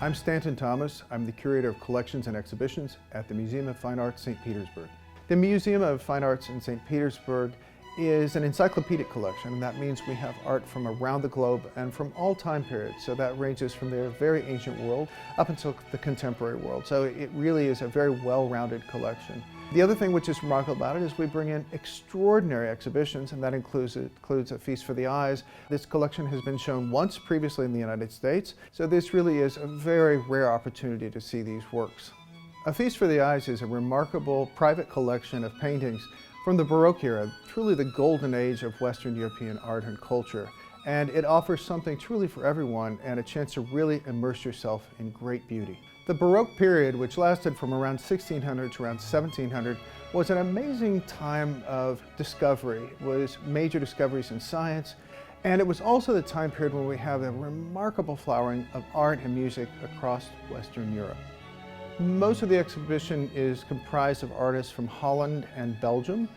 I'm Stanton Thomas. I'm the Curator of Collections and Exhibitions at the Museum of Fine Arts, St. Petersburg. The Museum of Fine Arts in St. Petersburg is an encyclopedic collection, and that means we have art from around the globe and from all time periods. So that ranges from the very ancient world up until the contemporary world. So it really is a very well-rounded collection. The other thing which is remarkable about it is we bring in extraordinary exhibitions, and that includes A Feast for the Eyes. This collection has been shown once previously in the United States, so this really is a very rare opportunity to see these works. A Feast for the Eyes is a remarkable private collection of paintings from the Baroque era, truly the golden age of Western European art and culture. And it offers something truly for everyone and a chance to really immerse yourself in great beauty. The Baroque period, which lasted from around 1600 to around 1700, was an amazing time of discovery. It was major discoveries in science, and it was also the time period when we have a remarkable flowering of art and music across Western Europe. Most of the exhibition is comprised of artists from Holland and Belgium,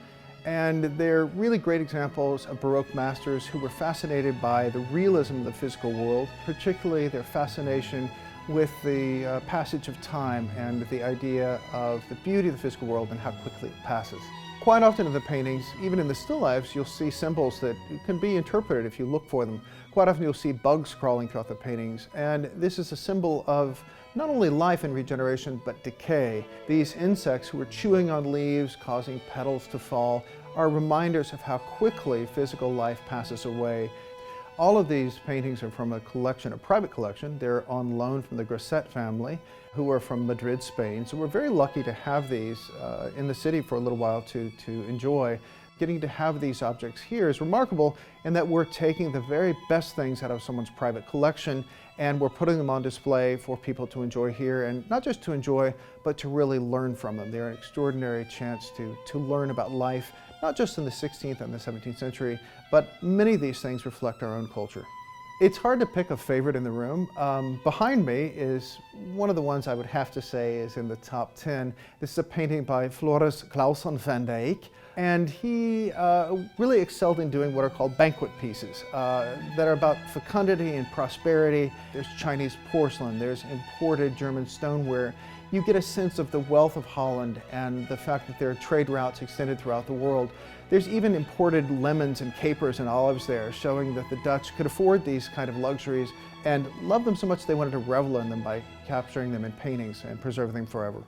and they're really great examples of Baroque masters who were fascinated by the realism of the physical world, particularly their fascination with the passage of time and the idea of the beauty of the physical world and how quickly it passes. Quite often in the paintings, even in the still lifes, you'll see symbols that can be interpreted if you look for them. Quite often you'll see bugs crawling throughout the paintings, and this is a symbol of not only life and regeneration, but decay. These insects who are chewing on leaves, causing petals to fall, are reminders of how quickly physical life passes away. All of these paintings are from a collection, a private collection. They're on loan from the Grasset family, who are from Madrid, Spain. So we're very lucky to have these in the city for a little while to enjoy. Getting to have these objects here is remarkable in that we're taking the very best things out of someone's private collection and we're putting them on display for people to enjoy here, and not just to enjoy, but to really learn from them. They're an extraordinary chance to learn about life, not just in the 16th and the 17th century, but many of these things reflect our own culture. It's hard to pick a favorite in the room. Behind me is one of the ones I would have to say is in the top 10. This is a painting by Floris Claesson van Dyck, and he really excelled in doing what are called banquet pieces that are about fecundity and prosperity. There's Chinese porcelain, there's imported German stoneware. You get a sense of the wealth of Holland and the fact that there are trade routes extended throughout the world. There's even imported lemons and capers and olives there, showing that the Dutch could afford these kind of luxuries and loved them so much they wanted to revel in them by capturing them in paintings and preserving them forever.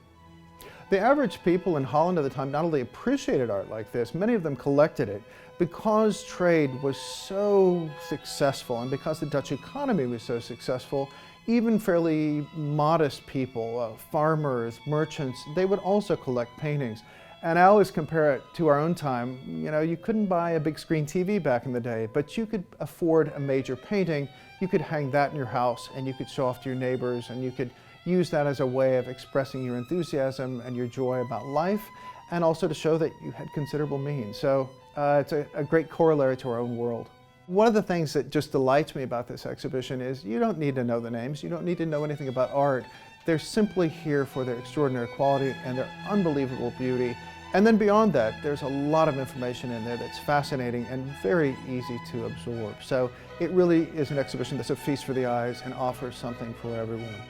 The average people in Holland at the time not only appreciated art like this, many of them collected it. Because trade was so successful and because the Dutch economy was so successful, even fairly modest people, farmers, merchants, they would also collect paintings. And I always compare it to our own time. You know, you couldn't buy a big screen TV back in the day, but you could afford a major painting. You could hang that in your house and you could show off to your neighbors, and you could use that as a way of expressing your enthusiasm and your joy about life, and also to show that you had considerable means. So it's a great corollary to our own world. One of the things that just delights me about this exhibition is you don't need to know the names, you don't need to know anything about art. They're simply here for their extraordinary quality and their unbelievable beauty. And then beyond that, there's a lot of information in there that's fascinating and very easy to absorb. So it really is an exhibition that's a feast for the eyes and offers something for everyone.